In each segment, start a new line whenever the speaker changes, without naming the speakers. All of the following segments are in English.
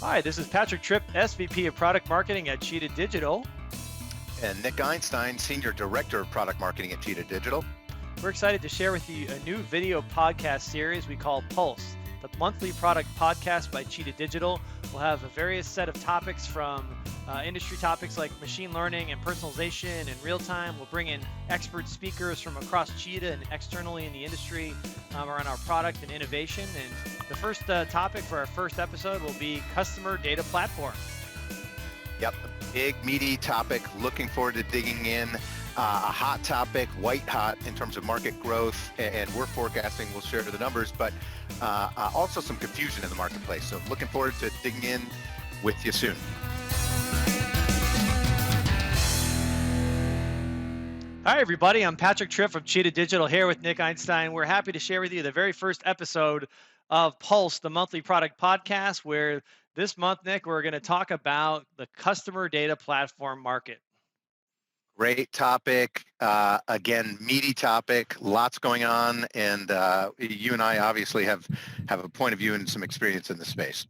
Hi, this is Patrick Tripp, SVP of Product Marketing at Cheetah Digital.
And Nick Einstein, Senior Director of Product Marketing at Cheetah Digital.
We're excited to share with you a new video podcast series we call Pulse, the monthly product podcast by Cheetah Digital. We'll have a various set of topics from industry topics like machine learning and personalization and real time. We'll bring in expert speakers from across Cheetah and externally in the industry around our product and innovation. And the first topic for our first episode will be customer data platform.
Yep, a big, meaty topic. Looking forward to digging in. A hot topic, white hot in terms of market growth, and we're forecasting, we'll share the numbers, but also some confusion in the marketplace. So looking forward to digging in with you soon.
Hi, everybody. I'm Patrick Tripp from Cheetah Digital here with Nick Einstein. We're happy to share with you the very first episode of Pulse, the monthly product podcast, where this month, Nick, we're going to talk about the customer data platform market.
Great topic. Again, meaty topic, lots going on. And you and I obviously have a point of view and some experience in the space.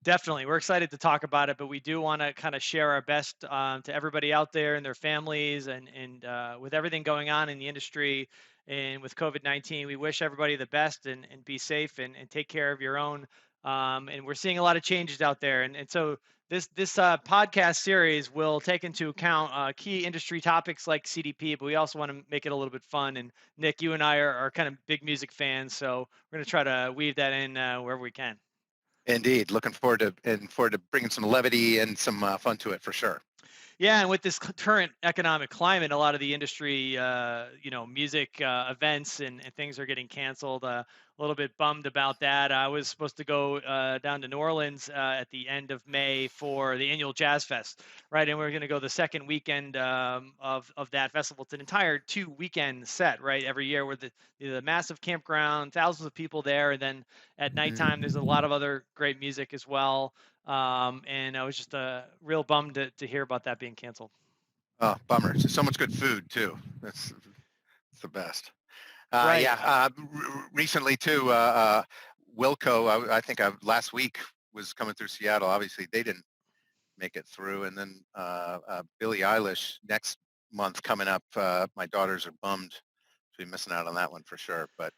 Definitely. We're excited to talk about it, but we do want to kind of share our best to everybody out there and their families and with everything going on in the industry and with COVID-19, we wish everybody the best and be safe and take care of your own. And we're seeing a lot of changes out there. And so this podcast series will take into account key industry topics like CDP, but we also want to make it a little bit fun. And Nick, you and I are kind of big music fans, so we're going to try to weave that in wherever we can.
Indeed, looking forward to bringing some levity and some fun to it for sure.
Yeah, and with this current economic climate, a lot of the industry, music events and things are getting canceled. A little bit bummed about that. I was supposed to go down to New Orleans at the end of May for the annual Jazz Fest, right? And we're going to go the second weekend of that festival. It's an entire 2 weekend set, right? Every year with the massive campground, thousands of people there, and then at nighttime there's a lot of other great music as well. And I was just real bummed to hear about that being canceled.
Oh, bummer. So much good food too. That's the best.
Right.
Yeah. Recently too, Wilco. I think last week was coming through Seattle. Obviously, they didn't make it through, and then Billie Eilish next month coming up. My daughters are bummed to be missing out on that one for sure. But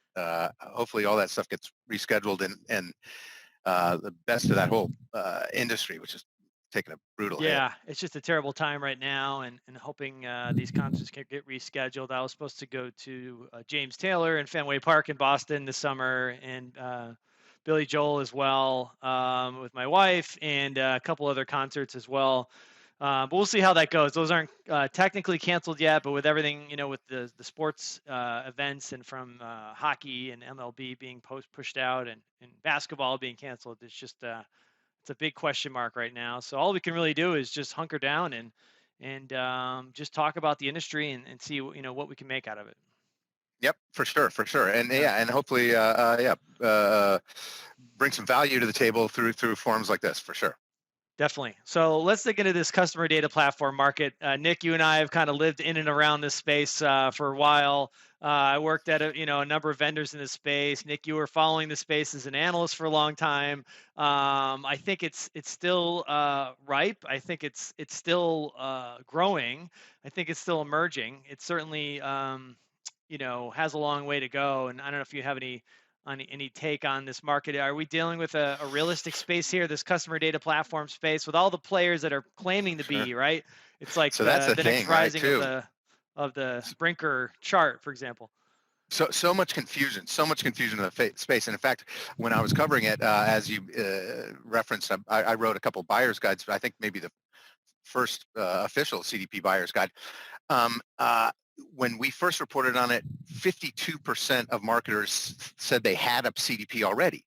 hopefully, all that stuff gets rescheduled, and the best of that whole industry, which is taking a brutal hit.
Yeah, it's just a terrible time right now, and hoping these concerts can get rescheduled. I was supposed to go to James Taylor in Fenway Park in Boston this summer, and Billy Joel as well with my wife, and a couple other concerts as well. But we'll see how that goes. Those aren't technically canceled yet, but with everything, with the sports events and from hockey and MLB being pushed out and basketball being canceled, it's just it's a big question mark right now. So all we can really do is just hunker down and just talk about the industry and see what we can make out of it.
Yep, for sure, and yeah, and hopefully, bring some value to the table through forums like this for sure.
Definitely. So let's dig into this customer data platform market. Nick, you and I have kind of lived in and around this space for a while. I worked at a number of vendors in this space. Nick, you were following the space as an analyst for a long time. I think it's still ripe. I think it's still growing. I think it's still emerging. It certainly has a long way to go. And I don't know if you have any take on this market. Are we dealing with a realistic space here, this customer data platform space, with all the players that are claiming to
Sure.
be, right? It's like
So that's
the
the
next
thing, right?
rising
Too.
of the Brinker chart, for example.
So much confusion, in the space. And in fact, when I was covering it, as you referenced, I wrote a couple buyer's guides. I think maybe the first official CDP buyer's guide. Um, uh, when we first reported on it, 52% of marketers said they had a CDP already.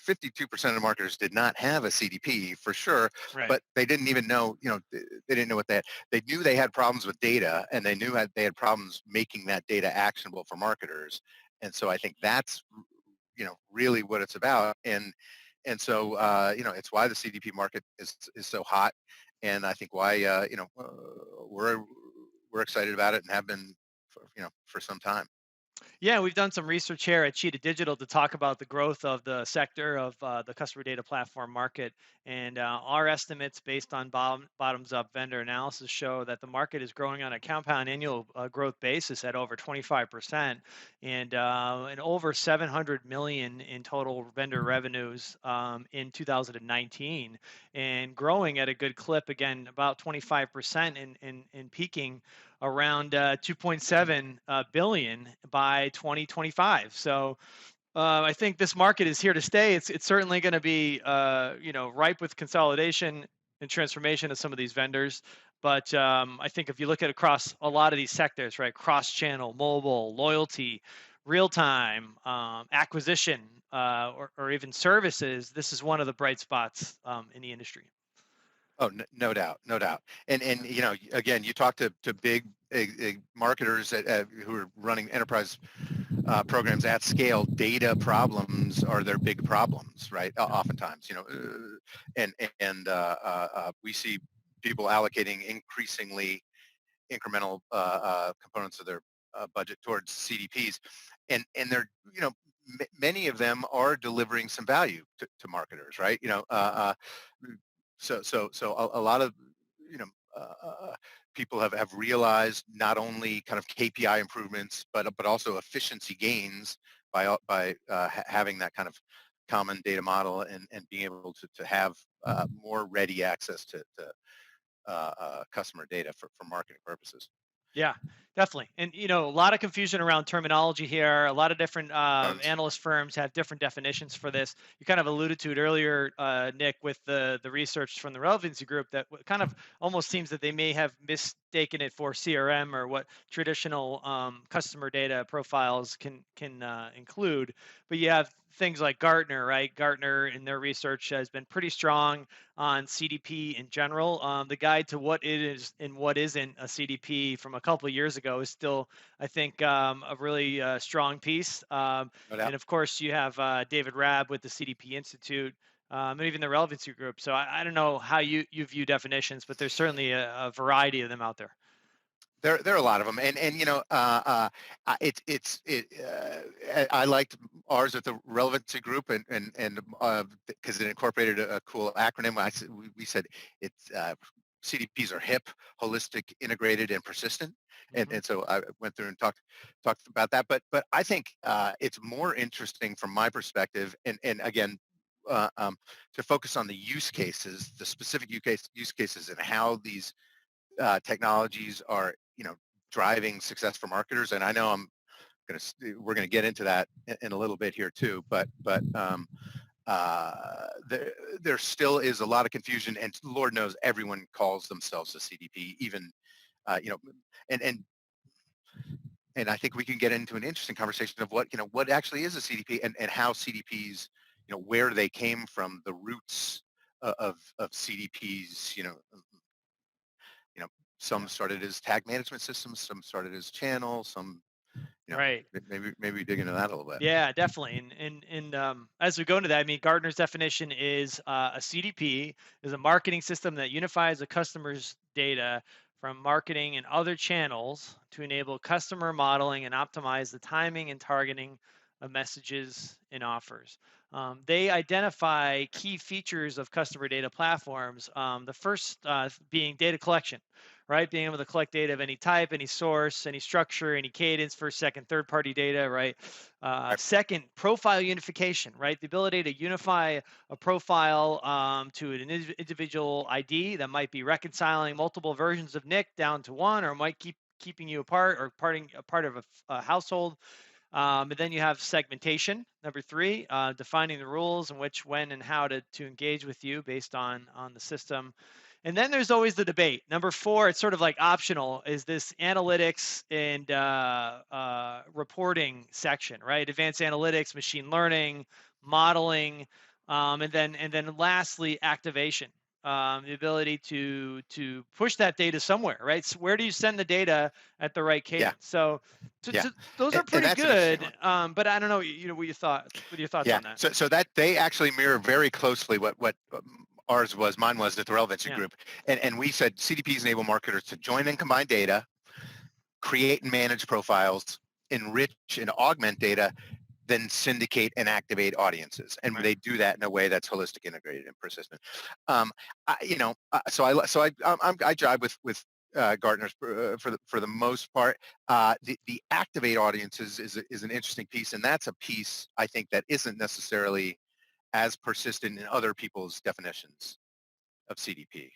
52% of marketers did not have a CDP for sure,
Right.
but they didn't even know, they didn't know what they had. They knew they had problems with data, and they knew they had problems making that data actionable for marketers. And so I think that's, really what it's about. And so, it's why the CDP market is so hot. And I think why, we're excited about it and have been, for some time.
Yeah, we've done some research here at Cheetah Digital to talk about the growth of the sector of the customer data platform market. And our estimates based on bottoms up vendor analysis show that the market is growing on a compound annual growth basis at over 25% and over 700 million in total vendor revenues in 2019 and growing at a good clip again, about 25% in peaking around 2.7 billion by 2025. So I think this market is here to stay. It's certainly going to be ripe with consolidation and transformation of some of these vendors. But I think if you look at across a lot of these sectors, right, cross-channel, mobile, loyalty, real-time, acquisition, or even services, this is one of the bright spots in the industry.
Oh, no doubt, no doubt. And again, you talk to big marketers who are running enterprise programs at scale. Data problems are their big problems, right? Oftentimes, and we see people allocating increasingly incremental components of their budget towards CDPs, and they're many of them are delivering some value to marketers, right? So a lot of you know people have realized not only kind of KPI improvements, but also efficiency gains by having that kind of common data model and being able to have more ready access to customer data for marketing purposes.
Yeah, definitely. And a lot of confusion around terminology here. A lot of different
Tons.
analyst firms have different definitions for this. You kind of alluded to it earlier, Nick, with the research from the relevancy group that kind of almost seems that they may have mistaken it for CRM or what traditional customer data profiles can include. But you have things like Gartner, right? Gartner in their research has been pretty strong on CDP in general. The guide to what it is and what isn't a CDP from a couple of years ago is still, I think, a really strong piece.
No doubt.
And of course, you have David Rabb with the CDP Institute. And even the relevancy group. So I don't know how you view definitions, but there's certainly a variety of them out there.
There are a lot of them, and I liked ours at the relevancy group, and because it incorporated a cool acronym. We said it's CDPs are hip, holistic, integrated, and persistent,
Hmm.
and so I went through and talked about that. But I think it's more interesting from my perspective, and again. To focus on the use cases, the specific use cases, and how these technologies are driving success for marketers. And I know we're gonna get into that in a little bit here too, but there still is a lot of confusion, and Lord knows everyone calls themselves a CDP, even uh, you know and and and I think we can get into an interesting conversation of what actually is a CDP, and how CDPs, where they came from, the roots of CDPs. You know, some
Yeah.
started as tag management systems, some started as channels, some,
Right.
maybe dig into that a little bit.
Yeah, definitely. And as we go into that, I mean, Gardner's definition is a CDP is a marketing system that unifies a customer's data from marketing and other channels to enable customer modeling and optimize the timing and targeting of messages and offers. They identify key features of customer data platforms. The first being data collection, right? Being able to collect data of any type, any source, any structure, any cadence, first, second, third party data, right?
Right.
Second, profile unification, right? The ability to unify a profile to an individual ID that might be reconciling multiple versions of Nick down to one, or might keeping you apart or parting a part of a household. And then you have segmentation, number three, defining the rules in which, when, and how to engage with you based on the system. And then there's always the debate. Number four, it's sort of like optional, is this analytics and reporting section, right? Advanced analytics, machine learning, modeling, and then lastly, activation. The ability to push that data somewhere, right? So where do you send the data at the right
Yeah.
cadence? So
Yeah.
those are
And
pretty
that's an interesting
good.
one.
But I don't know, what you thought. What are your thoughts
Yeah.
on that?
So that they actually mirror very closely what mine was at the relevancy
Yeah.
group, and we said CDPs enable marketers to join and combine data, create and manage profiles, enrich and augment data, then syndicate and activate audiences, and
Right.
they do that in a way that's holistic, integrated, and persistent. I jive with Gardners for the most part. The activate audiences is an interesting piece, and that's a piece I think that isn't necessarily as persistent in other people's definitions of CDP.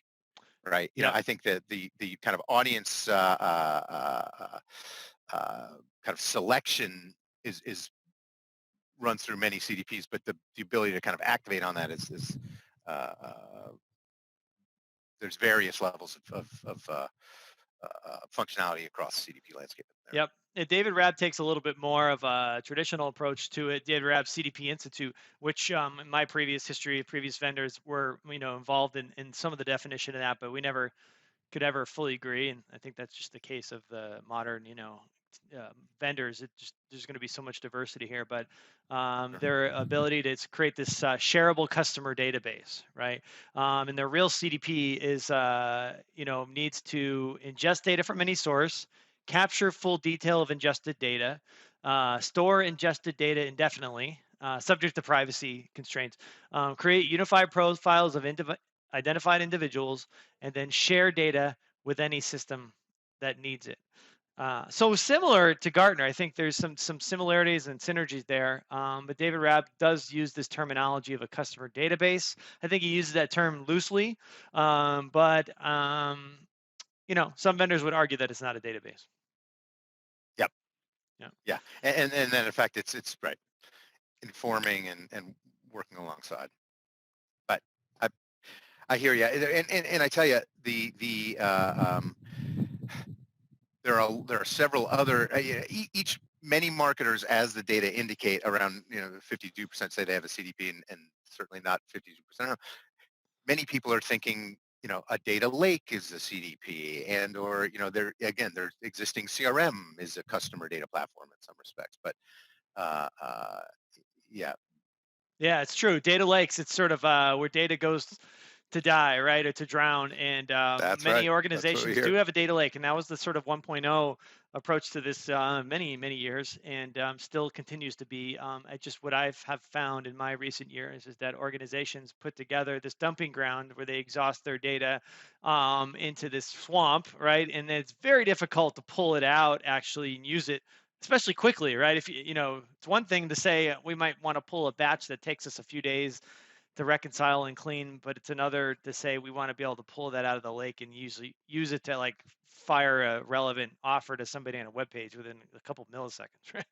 Right.
Yep.
I think that the kind of audience kind of selection is runs through many CDPs, but the ability to kind of activate on that is uh, uh, there's various levels of functionality across the CDP landscape there.
Yep. David Rabb takes a little bit more of a traditional approach to it. David Rabb CDP Institute, which in my previous history, previous vendors were involved in some of the definition of that, but we never could ever fully agree. And I think that's just the case of the modern, vendors. There's going to be so much diversity here, but their ability to create this shareable customer database, right? And their real CDP is, needs to ingest data from any source, capture full detail of ingested data, store ingested data indefinitely, subject to privacy constraints, create unified profiles of identified individuals, and then share data with any system that needs it. So similar to Gartner, I think there's some similarities and synergies there. But David Rabb does use this terminology of a customer database. I think he uses that term loosely, but some vendors would argue that it's not a database.
Yep.
Yeah.
Yeah. And then in fact it's right, informing and working alongside. But I hear you, and I tell you there are several other many marketers, as the data indicate, around 52% say they have a CDP, and certainly not 52%. Many people are thinking a data lake is a CDP, and or their existing CRM is a customer data platform in some respects, but yeah.
Yeah, it's true. Data lakes, it's sort of where data goes to die, right, or to drown. And
That's
many
right. That's what we
organizations do
hear.
have a data lake, and that was the sort of 1.0 approach to this many years, and still continues to be. Just what have found in my recent years is that organizations put together this dumping ground where they exhaust their data into this swamp, right, and it's very difficult to pull it out actually and use it, especially quickly, right? If it's one thing to say we might want to pull a batch that takes us a few days to reconcile and clean, but it's another to say we want to be able to pull that out of the lake and use it to like fire a relevant offer to somebody on a web page within a couple milliseconds, right?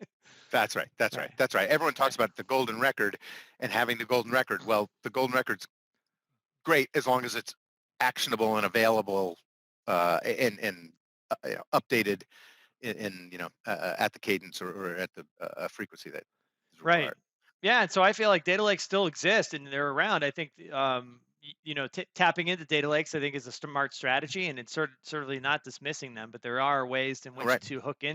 That's right. That's right.
Right.
That's right. Everyone
Right.
talks about the golden record and having the golden record. Well, the golden record's great as long as it's actionable and available and updated at the cadence or at the frequency that is
Right.
required.
Yeah, and so I feel like data lakes still exist and they're around. I think tapping into data lakes, I think, is a smart strategy, and it's certainly not dismissing them. But there are ways in
All
which
right.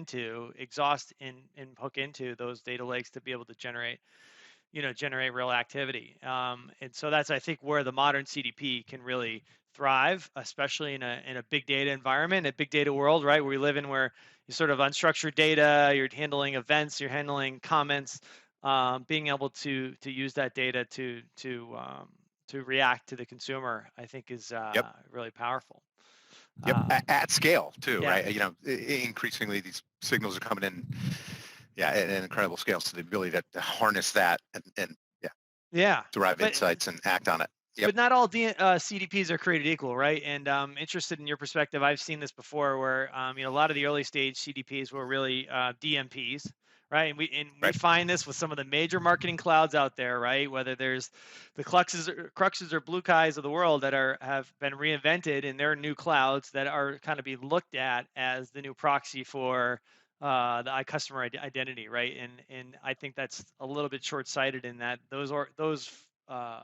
to exhaust and hook into those data lakes to be able to generate real activity. And so that's, I think, where the modern CDP can really thrive, especially in a big data environment, a big data world, right? Where we live in, where you sort of unstructured data, you're handling events, you're handling comments, being able to use that data to react to the consumer, I think, is
Yep.
really powerful.
Yep. At scale too,
Yeah.
right? Increasingly these signals are coming in, yeah, at an incredible scale. So the ability to harness that and yeah,
Yeah.
derive
But
insights and act on it. Yep.
but not all CDPs are created equal, right? And interested in your perspective. I've seen this before, where a lot of the early stage CDPs were really DMPs, right? And we
Right.
find this with some of the major marketing clouds out there, right? Whether there's the Cruxes or Blue Skies of the world that have been reinvented, and they're new clouds that are kind of be looked at as the new proxy for the customer identity, right? And I think that's a little bit short sighted in that those uh,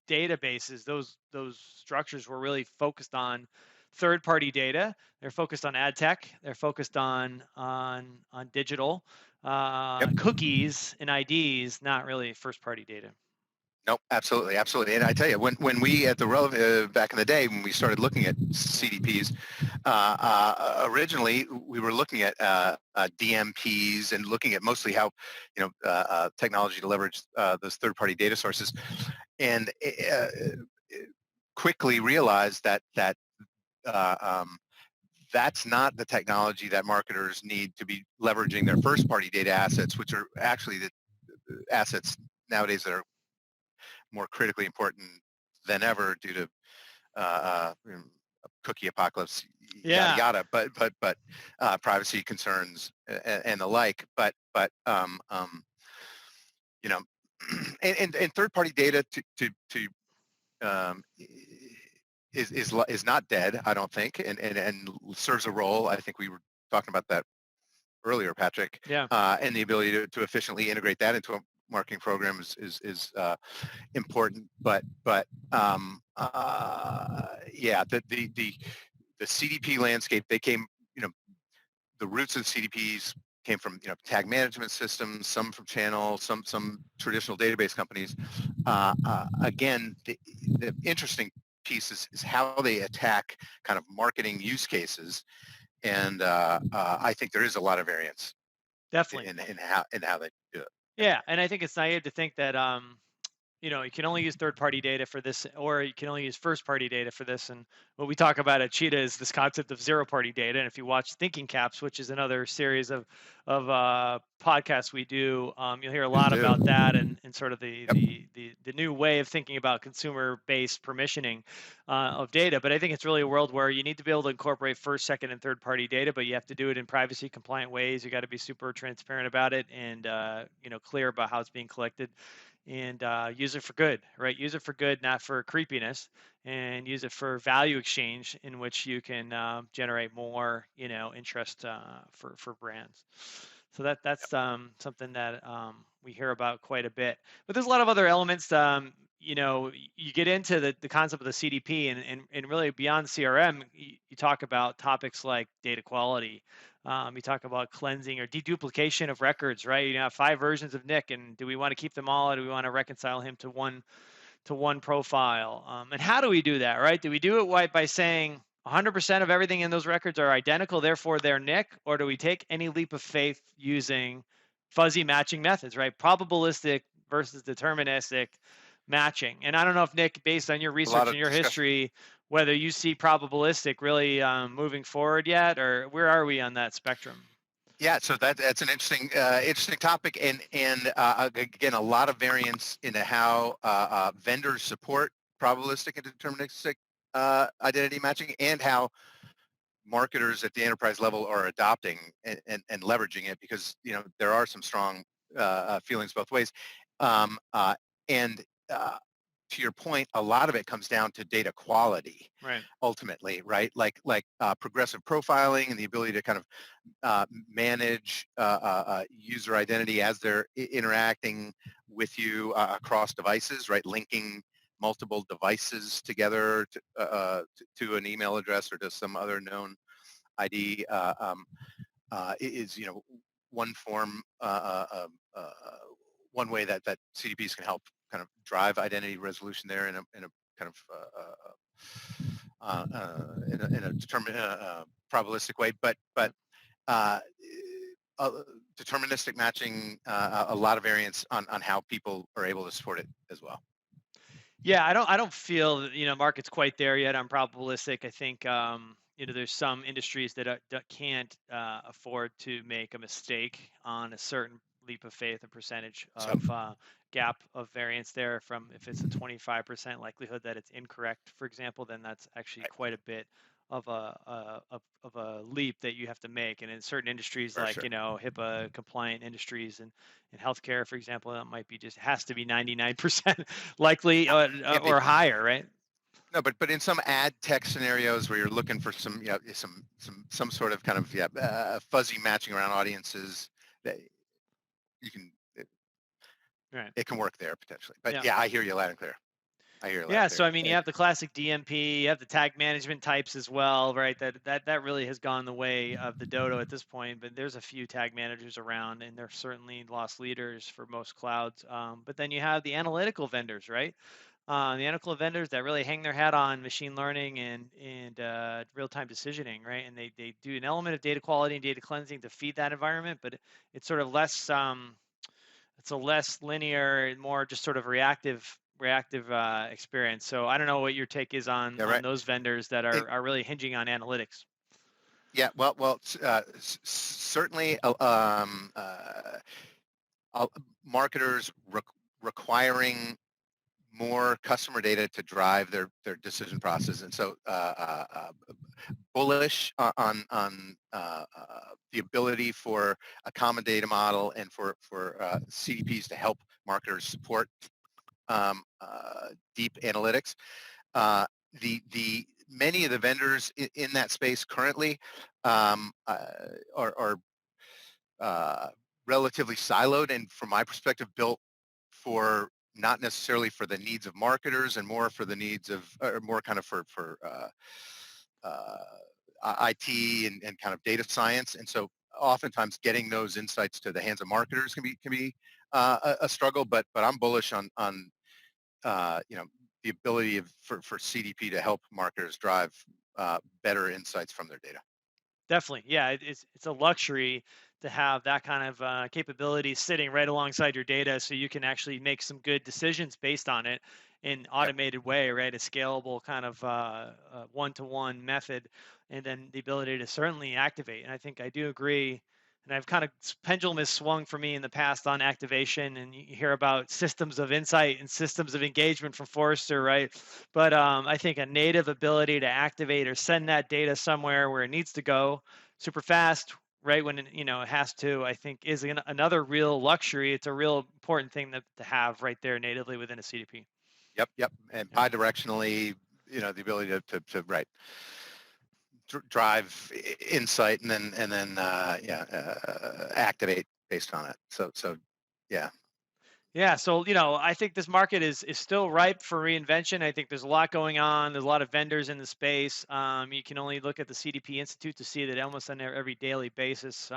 databases, those structures were really focused on third-party data. They're focused on ad tech. They're focused on digital
Yep.
cookies and IDs, not really first-party data.
Nope, absolutely, absolutely. And I tell you, when we at the back in the day when we started looking at
Yeah.
CDPs, originally we were looking at DMPs and looking at mostly how technology to leverage those third-party data sources, and quickly realized that uh, um, that's not the technology that marketers need to be leveraging their first-party data assets, which are actually the assets nowadays that are more critically important than ever due to cookie apocalypse, yada
Yeah,
yada. But privacy concerns and the like. You know, and third party data to is not dead, I don't think, and serves a role. I think we were talking about that earlier, Patrick,
yeah,
and the ability to efficiently integrate that into a marketing program is important. Yeah, the CDP landscape, they came, the roots of CDPs came from tag management systems, some from channel, some traditional database companies. Again, the interesting piece is how they attack kind of marketing use cases, and I think there is a lot of variance
definitely.
in how they do it.
Yeah, and I think it's naive to think that you can only use third-party data for this, or you can only use first-party data for this. And what we talk about at Cheetah is this concept of zero-party data. And if you watch Thinking Caps, which is another series of podcasts we do, you'll hear a
Please
lot
do.
about that and sort of the
Yep.
the the, the new way of thinking about consumer-based permissioning of data. But I think it's really a world where you need to be able to incorporate first, second, and third-party data, but you have to do it in privacy-compliant ways. You got to be super transparent about it and clear about how it's being collected and use it for good, right? Use it for good, not for creepiness, and use it for value exchange in which you can generate more, interest for brands. So that's something that we hear about quite a bit. But there's a lot of other elements. You get into the concept of the CDP and really beyond CRM, you talk about topics like data quality. You talk about cleansing or deduplication of records, right? You have 5 versions of Nick, and do we want to keep them all, or do we want to reconcile him to one profile? And how do we do that, right? Do we do it by saying 100% of everything in those records are identical, therefore they're Nick, or do we take any leap of faith using fuzzy matching methods, right? Probabilistic versus deterministic matching. And I don't know if Nick, based on your
A lot
research and
of
your
discussion.
history, whether you see probabilistic really moving forward yet, or where are we on that spectrum?
Yeah, so that's an interesting topic, and again, a lot of variance into how vendors support probabilistic and deterministic identity matching, and how marketers at the enterprise level are adopting and leveraging it, because there are some strong feelings both ways. Um, uh, and to your point, a lot of it comes down to data quality
Right.
ultimately, right? Like progressive profiling and the ability to kind of manage user identity as they're interacting with you across devices, right? Linking multiple devices together to an email address or to some other known ID is one form, one way that CDPs can help kind of drive identity resolution there in a kind of in a determined probabilistic way, but uh, uh, deterministic matching, a lot of variance on how people are able to support it as well.
Yeah, I don't feel that, market's quite there yet. I'm probabilistic. I think there's some industries that can't afford to make a mistake on a certain leap of faith and percentage
So
of gap of variance there. From if it's a 25% likelihood that it's incorrect, for example, then that's actually
right,
quite a bit of a leap that you have to make. And in certain industries
for
like
sure.
HIPAA compliant industries and in healthcare, for example, that might be just has to be 99% likely
Yeah,
or higher, right?
no, but in some ad tech scenarios where you're looking for some some sort of kind of fuzzy matching around audiences, that you can
Right.
it can work there potentially. But
Yeah.
yeah, I hear you loud and clear. I hear
Yeah,
that
so
there.
I mean, you have the classic DMP, you have the tag management types as well, right? That really has gone the way of the dodo at this point. But there's a few tag managers around, and they're certainly lost leaders for most clouds. But then you have the analytical vendors, right? The analytical vendors that really hang their hat on machine learning and real time decisioning, right? And they do an element of data quality and data cleansing to feed that environment, but it's sort of less. It's a less linear, more just sort of reactive experience. So I don't know what your take is
Yeah,
on
right.
those vendors that
It,
are really hinging on analytics.
yeah, certainly, uh, marketers requiring more customer data to drive their decision process, and so bullish on the ability for a common data model and for CDPs to help marketers support deep analytics. Uh, the many of the vendors in that space currently are relatively siloed, and from my perspective, built for not necessarily for the needs of marketers and more for the needs of, or more kind of for IT and kind of data science. And so oftentimes getting those insights to the hands of marketers can be a struggle. But I'm bullish on the ability for CDP to help marketers drive better insights from their data.
Definitely, yeah. It's a luxury to have that kind of capability sitting right alongside your data, so you can actually make some good decisions based on it in
Yep.
automated way, right? A scalable kind of one-to-one method, and then the ability to certainly activate. And I think I do agree. And I've kind of pendulum has swung for me in the past on activation, and you hear about systems of insight and systems of engagement from Forrester, right? But I think a native ability to activate or send that data somewhere where it needs to go super fast, right when it has to, I think is another real luxury. It's a real important thing to have right there natively within a CDP.
Yep. And
Yeah,
bidirectionally, the ability to right drive insight and then activate based on it. So yeah.
yeah. So I think this market is still ripe for reinvention. I think there's a lot going on. There's a lot of vendors in the space. You can only look at the CDP Institute to see that almost on every daily basis,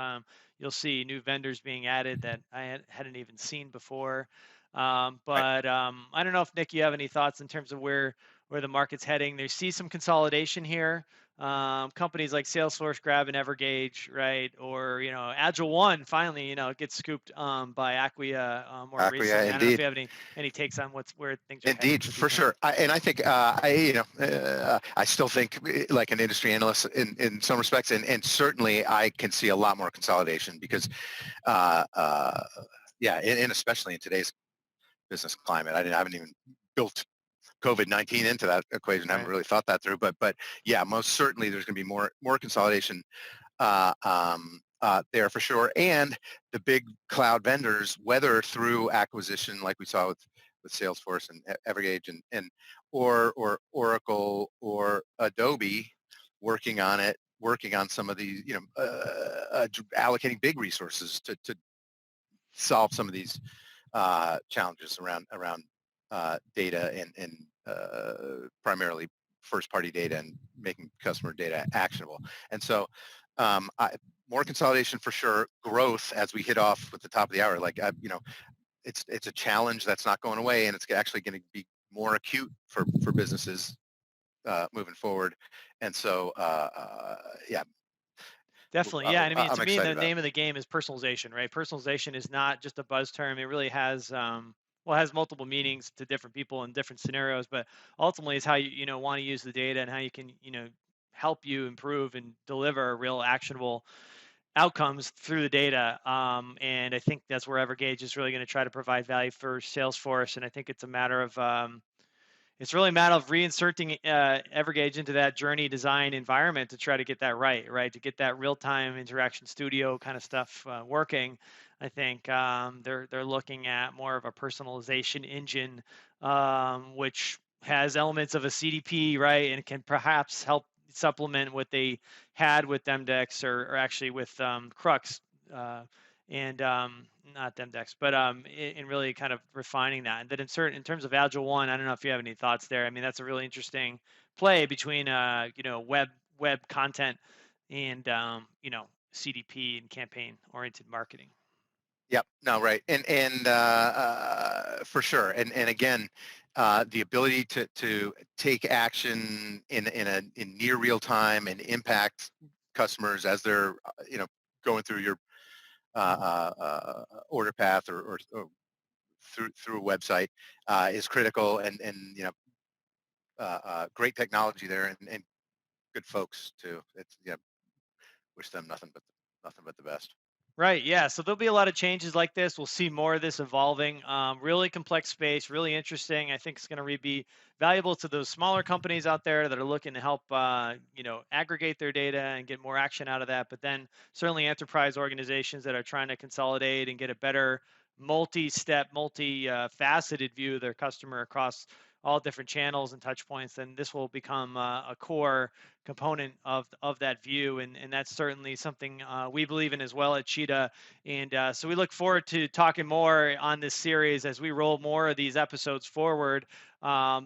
you'll see new vendors being added that I hadn't even seen before.
Right.
But I don't know if Nick, you have any thoughts in terms of where the market's heading. They see some consolidation here. Companies like Salesforce grab an Evergage, right? Or Agile One finally, gets scooped
Mm-hmm.
by Acquia more
Yeah,
recently. I don't know if
indeed.
you have any takes on where things are heading
Indeed,
with these
for sure.
vendors.
And I think I still think like an industry analyst in some respects, and certainly I can see a lot more consolidation because, uh, uh, yeah, and especially in today's business climate, I haven't even built COVID-19 into that equation. I haven't
Right.
really thought that through, but yeah, most certainly there's going to be more consolidation there for sure. And the big cloud vendors, whether through acquisition like we saw with Salesforce and Evergage and or Oracle or Adobe, working on some of these, allocating big resources to solve some of these challenges around data and primarily first party data and making customer data actionable. And so more consolidation for sure, growth as we hit off with the top of the hour. Like, it's a challenge that's not going away, and it's actually going to be more acute for businesses moving forward. And so, yeah,
Definitely. Yeah. And I mean,
I'm
to me, the
excited about it.
name of the game is personalization, right? Personalization is not just a buzz term. It really has, well, it has multiple meanings to different people in different scenarios, but ultimately it's how you want to use the data and how you can, help you improve and deliver real actionable outcomes through the data. And I think that's where Evergage is really going to try to provide value for Salesforce. And I think it's really a matter of reinserting Evergage into that journey design environment to try to get that right? To get that real-time interaction studio kind of stuff working. I think they're looking at more of a personalization engine, which has elements of a CDP, right, and can perhaps help supplement what they had with Demdex or actually with Crux. Uh, and not Demdex, but in really kind of refining that. And then in terms of Agile One, I don't know if you have any thoughts there. I mean, that's a really interesting play between web content and CDP and campaign oriented marketing.
Yep. No, right. And for sure. And again, the ability to take action in near real time and impact customers as they're going through your order path or through a website is critical. And great technology there and good folks too. It's wish them nothing but the best.
Right. Yeah. So there'll be a lot of changes like this. We'll see more of this evolving. Really complex space, really interesting. I think it's going to be valuable to those smaller companies out there that are looking to help, aggregate their data and get more action out of that. But then certainly enterprise organizations that are trying to consolidate and get a better multi-step, multi-faceted view of their customer across all different channels and touch points, then this will become a core component of that view, and that's certainly something we believe in as well at Cheetah. And so we look forward to talking more on this series as we roll more of these episodes forward.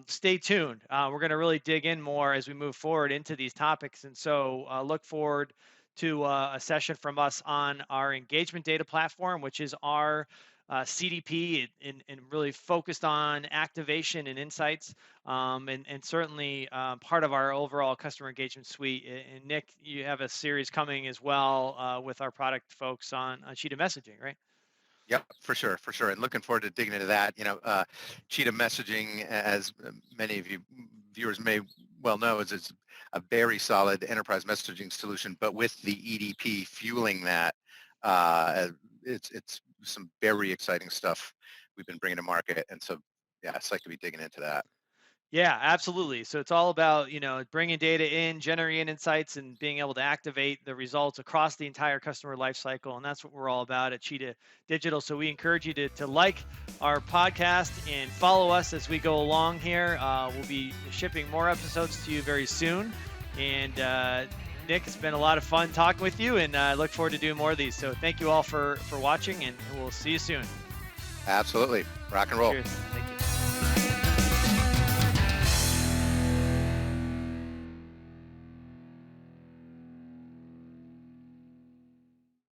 Stay tuned. We're going to really dig in more as we move forward into these topics, and so look forward to a session from us on our engagement data platform, which is our CDP and really focused on activation and insights, and certainly part of our overall customer engagement suite. And Nick, you have a series coming as well with our product folks on Cheetah messaging, right?
Yep, for sure, for sure. And looking forward to digging into that. Cheetah messaging, as many of you viewers may well know, is a very solid enterprise messaging solution, but with the EDP fueling that, it's some very exciting stuff we've been bringing to market. And so, yeah, it's like to be digging into that.
Yeah, absolutely. So it's all about, bringing data in, generating insights, and being able to activate the results across the entire customer lifecycle. And that's what we're all about at Cheetah Digital. So we encourage you to like our podcast and follow us as we go along here. We'll be shipping more episodes to you very soon. And Nick, it's been a lot of fun talking with you, and I look forward to doing more of these. So thank you all for watching, and we'll see you soon.
Absolutely. Rock and roll.
Cheers.